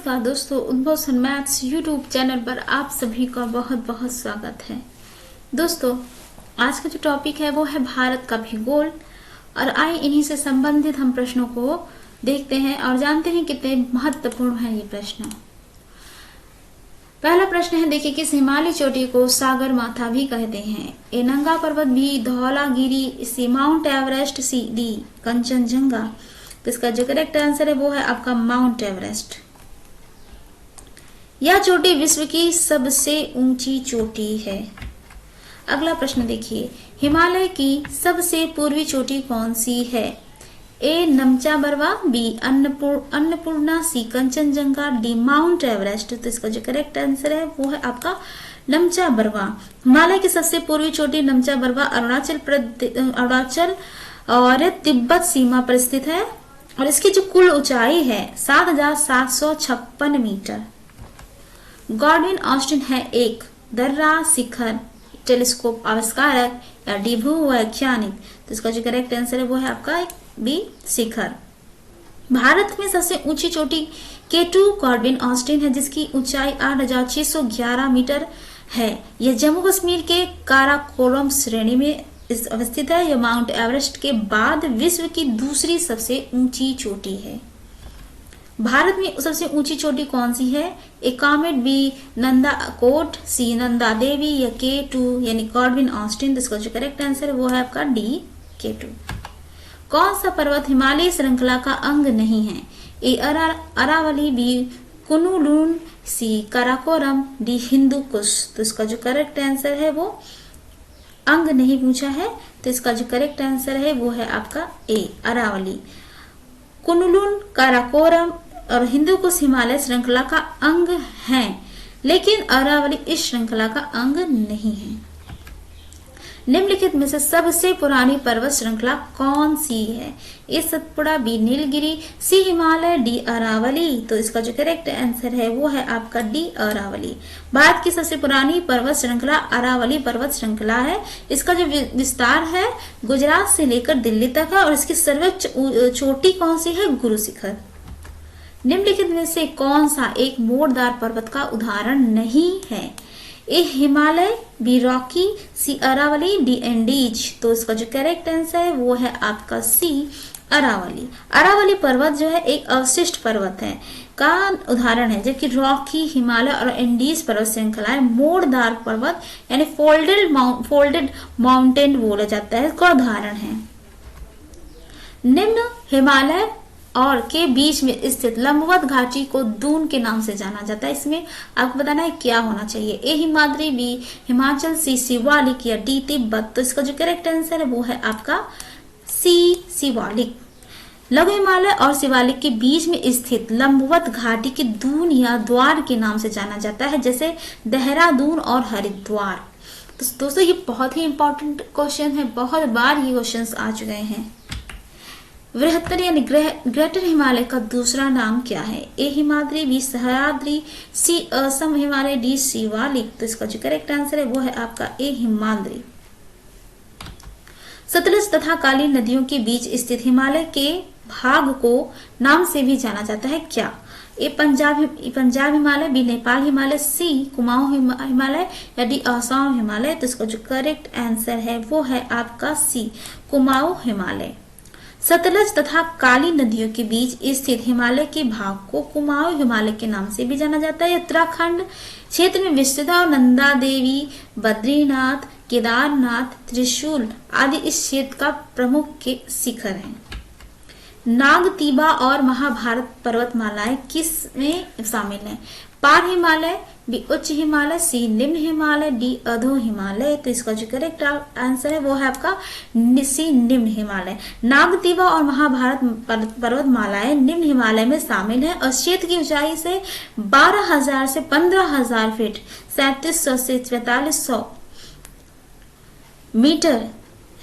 नमस्कार दोस्तों, उद्बोधन मैथ्स यूट्यूब चैनल पर आप सभी का बहुत बहुत स्वागत है। दोस्तों, आज का जो टॉपिक है वो है भारत का भूगोल। और आइए इन्हीं से संबंधित हम प्रश्नों को देखते हैं और जानते हैं कितने महत्वपूर्ण है ये प्रश्न। पहला प्रश्न है, देखिए, किस हिमालय चोटी को सागर माथा भी कहते हैं? A Nanga Parvat, B Dhaulagiri, C mount Everest, C D Kangchenjunga. तो इसका जो करेक्ट आंसर है वो है आपका माउंट एवरेस्ट। यह चोटी विश्व की सबसे ऊंची चोटी है। अगला प्रश्न देखिए, हिमालय की सबसे पूर्वी चोटी कौन सी है? ए नमचा बरवा, बी अन्नपूर्णा, सी कंचनजंगा, डी माउंट एवरेस्ट। तो इसका जो करेक्ट आंसर है वो है आपका नमचा बरवा। हिमालय की सबसे पूर्वी चोटी नमचा बरवा अरुणाचल और तिब्बत सीमा पर स्थित है और इसकी जो कुल ऊंचाई है 7,756 मीटर। गॉडविन ऑस्टिन है एक दर्रा शिखर टेलीस्कोप आविष्कारक या डी भूवैज्ञानिक। तो इसका जो करेक्ट आंसर है वो है आपका बी शिखर। भारत में सबसे ऊंची चोटी K2 गॉडविन ऑस्टिन है जिसकी ऊंचाई 8,611 मीटर है। यह जम्मू कश्मीर के काराकोरम श्रेणी में अवस्थित है। यह माउंट एवरेस्ट के बाद विश्व की दूसरी सबसे ऊंची चोटी है। भारत में सबसे ऊंची चोटी कौन सी है? ए कामेट, बी नंदा कोट, सी नंदा देवी या K2 यानी गॉडविन ऑस्टिन। इसका जो करेक्ट आंसर है वो है आपका डी K2। कौन सा पर्वत हिमालय श्रृंखला का अंग नहीं है? ए अरावली, बी कुनलुन, सी काराकोरम, डी हिंदू कुश। तो इसका जो करेक्ट आंसर है वो अंग नहीं पूछा है, तो इसका जो करेक्ट आंसर है वो है आपका ए अरावली। कुनलुन, काराकोरम और हिंदू कुश हिमालय श्रृंखला का अंग हैं, लेकिन अरावली इस श्रृंखला का अंग नहीं है। निम्नलिखित में से सबसे पुरानी पर्वत श्रृंखला कौन सी है? ए सतपुड़ा, बी नीलगिरी, सी हिमालय, डी अरावली। तो इसका जो करेक्ट आंसर है वो है आपका डी अरावली। भारत की सबसे पुरानी पर्वत श्रृंखला अरावली पर्वत श्रृंखला है। इसका जो विस्तार है गुजरात से लेकर दिल्ली तक है और इसकी सर्वोच्च चोटी कौन सी है? गुरु शिखर। निम्नलिखित में से कौन सा एक मोड़दार पर्वत का उदाहरण नहीं है? ए हिमालय, बी रॉकी, सी अरावली, डी एंडीज। तो इसका जो करेक्ट आंसर है वो है आपका सी अरावली। अरावली पर्वत जो है एक अवशिष्ट पर्वत है का उदाहरण है, जबकि रॉकी, हिमालय और एंडीज पर्वत श्रृंखलाएं मोड़दार पर्वत यानी फोल्डेड माउंटेन बोला जाता है, इसका उदाहरण है। निम्न हिमालय और के बीच में स्थित लंबवत घाटी को दून के नाम से जाना जाता है। इसमें आपको बताना है क्या होना चाहिए? ए हिमाद्री, बी हिमाचल, सी शिवालिक या डी तिब्बत। तो इसका जो करेक्ट आंसर है वो है आपका सी शिवालिक। लघु हिमालय और शिवालिक के बीच में स्थित लंबवत घाटी के दून या द्वार के नाम से जाना जाता है, जैसे देहरादून और हरिद्वार। तो दोस्तों, ये बहुत ही इंपॉर्टेंट क्वेश्चन है, बहुत बार ये क्वेश्चन आ चुके हैं। बृहत्तर यानी ग्रेटर हिमालय का दूसरा नाम क्या है? ए हिमाद्री, बी सह्याद्री, सी असम हिमालय, डी शिवालिक। तो इसका जो करेक्ट आंसर है वो है आपका ए हिमाद्री। सतलज तथा काली नदियों के बीच स्थित हिमालय के भाग को नाम से भी जाना जाता है क्या? ए पंजाब हिमालय, बी नेपाल हिमालय, सी कुमाऊं हिमालय या डी असम हिमालय। तो इसका जो करेक्ट आंसर है वो है आपका सी कुमाऊं हिमालय। सतलज तथा काली नदियों के बीच स्थित हिमालय के भाग को कुमाऊं हिमालय के नाम से भी जाना जाता है। उत्तराखंड क्षेत्र में विस्तृत और नंदा देवी, बद्रीनाथ, केदारनाथ, त्रिशूल आदि इस क्षेत्र का प्रमुख के शिखर हैं। नागतीबा और महाभारत पर्वतमालाएं किस में शामिल हैं? पार हिमालय, बी उच्च हिमालय, सी निम्न हिमालय, डी अधो हिमालय। तो इसका जो करेक्ट आंसर है वो है आपका सी निम्न हिमालय। नागतीबा और महाभारत पर्वतमालाएं निम्न हिमालय में शामिल है और क्षेत्र की ऊंचाई से 12,000 से 15,000 फीट 3700 से 4400 मीटर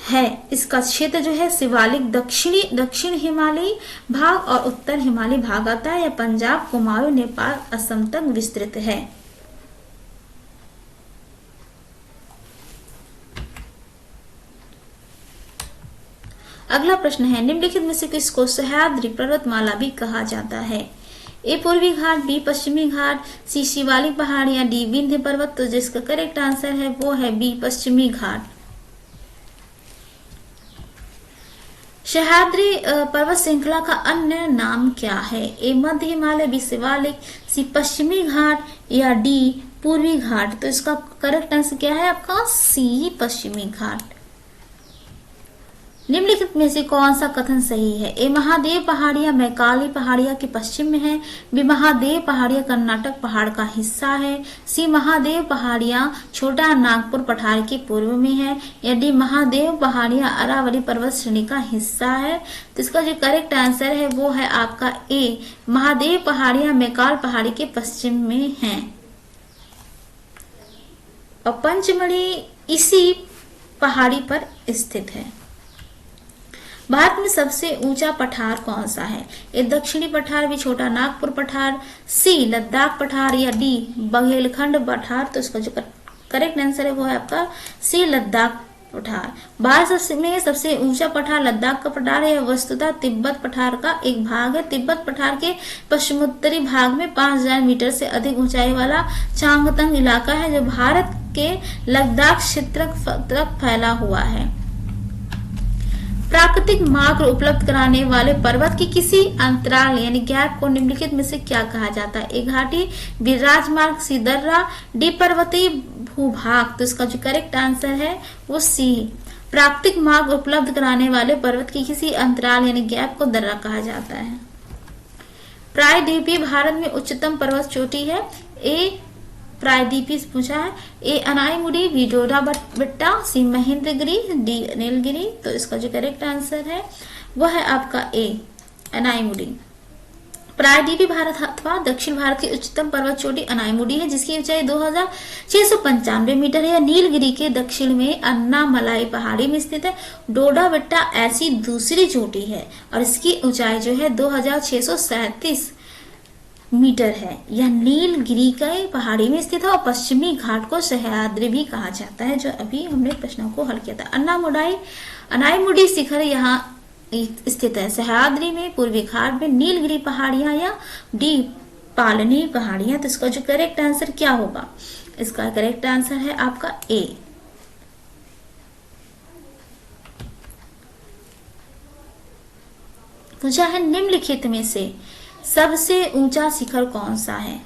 है। इसका क्षेत्र जो है शिवालिक दक्षिण हिमालयी भाग और उत्तर हिमालयी भाग आता है। यह पंजाब, कुमाऊं, नेपाल, असम तक विस्तृत है। अगला प्रश्न है, निम्नलिखित में से किसको सह्याद्री पर्वतमाला भी कहा जाता है? ए पूर्वी घाट, बी पश्चिमी घाट, सी शिवालिक पहाड़ या डी विंध्य पर्वत। तो जिसका करेक्ट आंसर है वो है बी पश्चिमी घाट। सह्याद्री पर्वत श्रृंखला का अन्य नाम क्या है? ए मध्य हिमालय, बी शिवालिक, सी पश्चिमी घाट या डी पूर्वी घाट। तो इसका करेक्ट आंसर क्या है आपका? सी पश्चिमी घाट। निम्नलिखित में से कौन सा कथन सही है? ए महादेव पहाड़ियां मैकाली पहाड़ियां के पश्चिम में है, बी महादेव पहाड़ियां कर्नाटक पहाड़ का हिस्सा है, सी महादेव पहाड़ियां छोटा नागपुर पठार के पूर्व में है, या डी महादेव पहाड़ियां अरावली पर्वत श्रेणी का हिस्सा है। तो इसका जो करेक्ट आंसर है वो है आपका ए महादेव पहाड़ियां मैकाल पहाड़ी के पश्चिम में है। और पंचमढ़ी इसी पहाड़ी पर स्थित है। भारत में सबसे ऊंचा पठार कौन सा है? ए दक्षिणी पठार, बी छोटा नागपुर पठार, सी लद्दाख पठार या डी बघेलखंड पठार। तो इसका जो करेक्ट आंसर है वो है आपका सी लद्दाख पठार। भारत में सबसे ऊंचा पठार लद्दाख का पठार है। वस्तुतः तिब्बत पठार का एक भाग है। तिब्बत पठार के पश्चिमोत्तरी भाग में 5000 मीटर से अधिक ऊंचाई वाला चांगतंग इलाका है, जो भारत के लद्दाख क्षेत्र तक फैला हुआ है। प्राकृतिक मार्ग उपलब्ध कराने वाले पर्वत की किसी अंतराल यानी गैप को निम्नलिखित में से क्या कहा जाता है? ए घाटी, बी राजमार्ग, सी दर्रा, डी पर्वतीय भूभाग। तो इसका जो करेक्ट आंसर है वो सी प्राकृतिक मार्ग उपलब्ध कराने वाले पर्वत की किसी अंतराल यानी गैप को दर्रा कहा जाता है। प्रायद्वीपीय भारत में उच्चतम पर्वत चोटी है। ए प्रायद्वीपी पूछा है। ए अनाईमुड़ी, बी डोडा बेट्टा, सी महेंद्रगिरी, डी नीलगिरी। तो इसका जो करेक्ट आंसर है वो है आपका ए अनाईमुड़ी। प्रायद्वीपीय भारत अथवा दक्षिण भारत की उच्चतम पर्वत चोटी अनाईमुड़ी है, जिसकी ऊंचाई 2695 मीटर है। नीलगिरी के दक्षिण में अन्नामलाई पहाड़ी में स्थित है। डोडा बेट्टा ऐसी दूसरी चोटी है और इसकी ऊंचाई जो है 2637 मीटर है। यह नीलगिरी के पहाड़ी में स्थित है और पश्चिमी घाट को सह्याद्री भी कहा जाता है, जो अभी हमने प्रश्नों को हल किया था। अनाईमुड़ी शिखर यहाँ स्थित है सह्याद्री में, पूर्वी घाट में नीलगिरी पहाड़ियां या डी पालनी पहाड़ियां। तो इसका जो करेक्ट आंसर क्या होगा? इसका करेक्ट आंसर है आपका ए। पूछा है निम्नलिखित में से सबसे ऊंचा शिखर कौन सा है?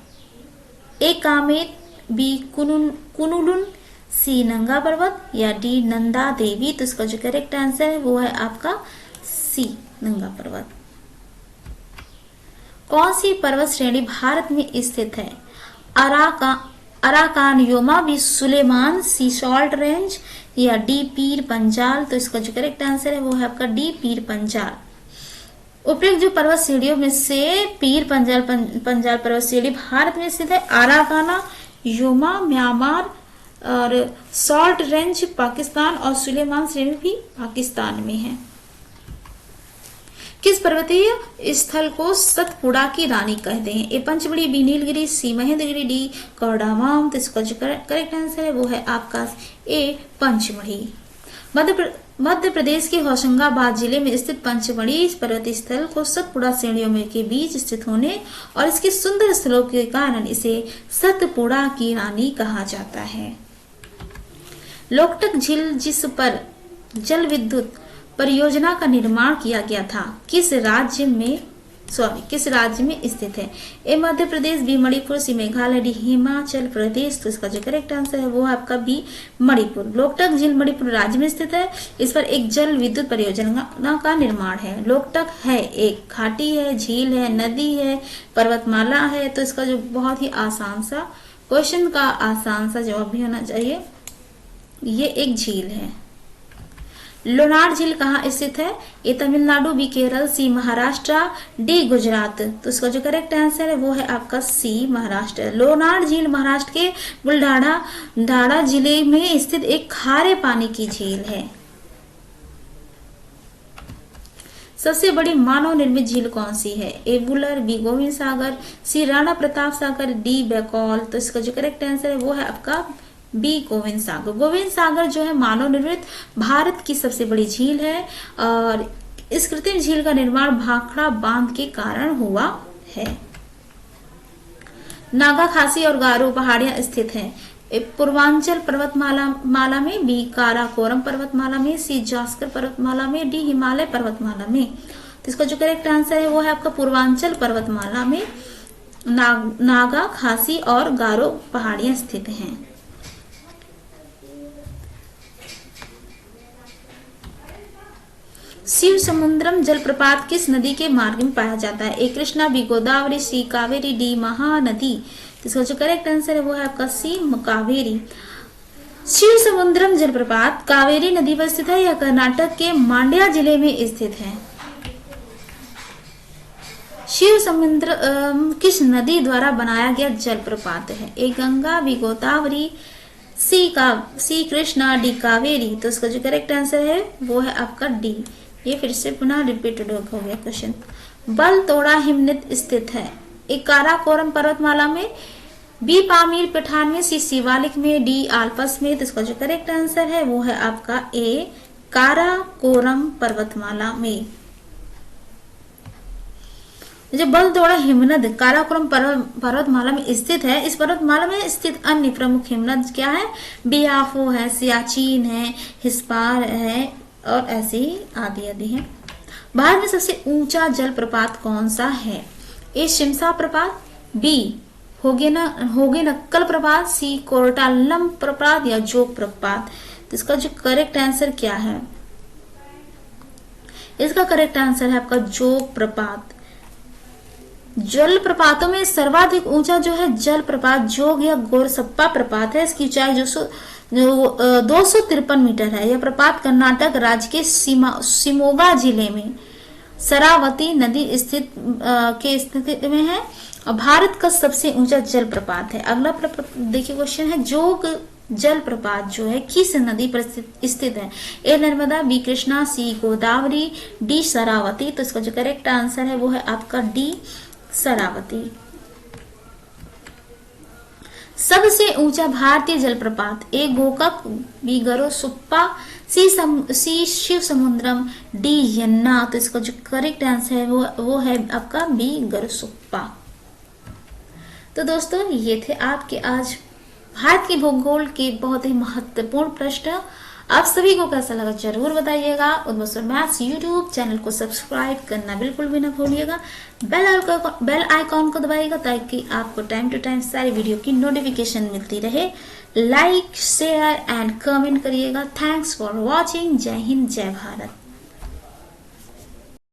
ए कामेत, बी कुनुलुन, सी नंगा पर्वत या डी नंदा देवी। तो इसका जो करेक्ट आंसर है वो है आपका सी नंगा पर्वत। कौन सी पर्वत श्रेणी भारत में स्थित है? Arakan Yoma, B Sulaiman, C salt range या डी पीर पंजाल। तो इसका जो करेक्ट आंसर है वो है आपका डी पीर पंजाल। उपयुक्त जो पर्वत श्रेणियों में से पीर पंजाल पर्वत श्रेणी भारत में स्थित है। आराकाना योमा म्यांमार और सॉल्ट रेंज पाकिस्तान और सुलेमान श्रेणी भी पाकिस्तान में है। किस पर्वतीय स्थल को सतपुड़ा की रानी कहते हैं? ए पंचमढ़ी, बी नीलगिरी, सी महेंद्रगिरी, डी कौड़ामाम। तो इसका जो करेक्ट आंसर है वो है आपका ए पंचमढ़ी। मध्य प्रदेश के होशंगाबाद जिले में स्थित पंचमढ़ी पर्वतीय स्थल को सतपुड़ा श्रेणियों में के बीच स्थित होने और इसके सुंदर स्थलों के कारण इसे सतपुड़ा की रानी कहा जाता है। लोकटक झील जिस पर जल विद्युत परियोजना का निर्माण किया गया था किस राज्य में स्थित है? ए मध्य प्रदेश, बी मणिपुर, सी मेघालय, डी हिमाचल प्रदेश। तो इसका जो करेक्ट आंसर है वो है आपका बी मणिपुर। लोकटक झील मणिपुर राज्य में स्थित है। इस पर एक जल विद्युत परियोजना का निर्माण है। लोकटक है एक घाटी है, झील है, नदी है, पर्वतमाला है। तो इसका जो बहुत ही आसान सा क्वेश्चन का आसान सा जवाब भी होना चाहिए, ये एक झील है। लोनार झील कहाँ स्थित है? ए तमिलनाडु, बी केरल, सी महाराष्ट्र, डी गुजरात। तो इसका जो करेक्ट आंसर है वो है आपका सी महाराष्ट्र। लोनार झील महाराष्ट्र के बुलढाणा जिले में स्थित एक खारे पानी की झील है। सबसे बड़ी मानव निर्मित झील कौन सी है? ए बुलर, बी गोविंद सागर, सी राणा प्रताप सागर, डी बैकॉल। तो इसका जो करेक्ट आंसर है वो है आपका बी गोविंद सागर। गोविंद सागर जो है मानव निर्मित भारत की सबसे बड़ी झील है और इस कृत्रिम झील का निर्माण भाखड़ा बांध के कारण हुआ है। नागा, खासी और गारो पहाड़ियां स्थित हैं? ए पूर्वांचल पर्वतमाला में, बी काराकोरम पर्वतमाला में, सी जास्कर पर्वतमाला में, डी हिमालय पर्वतमाला में। तो इसका जो करेक्ट आंसर है वो है आपका पूर्वांचल पर्वतमाला में नागा, खासी और गारो पहाड़ियां स्थित हैं। शिव समुद्रम जलप्रपात किस नदी के मार्ग में पाया जाता है? ए कृष्णा, बी गोदावरी, सी कावेरी, डी महानदी। तो इसका जो करेक्ट आंसर है वो है आपका सी कावेरी। शिव समुद्रम जलप्रपात कावेरी नदी पर स्थित है। यह कर्नाटक के मांड्या जिले में स्थित है। शिव समुद्र किस नदी द्वारा बनाया गया जलप्रपात है? ए गंगा, बी गोदावरी, सी कृष्णा, डी कावेरी। तो इसका जो करेक्ट आंसर है वो है आपका डी। ये फिर से पुनः रिपीटेड हो गया क्वेश्चन। बल तोड़ा हिमनद स्थित है? ए काराकोरम पर्वतमाला में, बी पामीर पठान में, सी शिवालिक में, डी आल्प्स में। तो इसका जो करेक्ट आंसर है वो है आपका ए काराकोरम पर्वतमाला में। जो बल तोड़ा हिमनद काराकोरम पर्वतमाला में स्थित है, इस पर्वतमाला में स्थित अन्य प्रमुख हिमनद क्या है? बियाफो है, सियाचिन है, हिस्पार है और ऐसे ही आदि आदि है। भारत में सबसे ऊंचा जलप्रपात कौन सा है? ए शिमसा प्रपात, बी होगेनक्कल प्रपात, सी कोरटाल्लम प्रपात या जोग प्रपात। तो इसका जो करेक्ट आंसर क्या है? इसका करेक्ट आंसर है आपका जोग प्रपात। जल प्रपातों में सर्वाधिक ऊंचा जो है जल प्रपात जोग या गोरसप्पा प्रपात है। इसकी ऊंचाई 253 मीटर है। यह प्रपात कर्नाटक राज्य के शिमोगा जिले में शरावती नदी स्थिति में है और भारत का सबसे ऊंचा जल प्रपात है। अगला देखिए क्वेश्चन है, जोग जल प्रपात जो है किस नदी पर स्थित है? ए नर्मदा, बी कृष्णा, सी गोदावरी, डी शरावती। तो इसका जो करेक्ट आंसर है वो है आपका डी शरावती। सबसे ऊंचा भारतीय जलप्रपात? ए गोकक, बी गरोसुप्पा, सी शिव समुद्रम, डी यन्ना। तो इसका जो करेक्ट आंसर है वो है आपका बी गरोसुप्पा। तो दोस्तों ये थे आपके आज भारत के भूगोल के बहुत ही महत्वपूर्ण प्रश्न। आप सभी को कैसा लगा जरूर बताइएगा। उद्भव मैथ्स यूट्यूब चैनल को सब्सक्राइब करना बिल्कुल भी ना भूलिएगा। बेल आइकॉन को दबाइएगा ताकि आपको टाइम टू टाइम सारी वीडियो की नोटिफिकेशन मिलती रहे। लाइक, शेयर एंड कमेंट करिएगा। Thanks for watching. जय हिंद, जय भारत।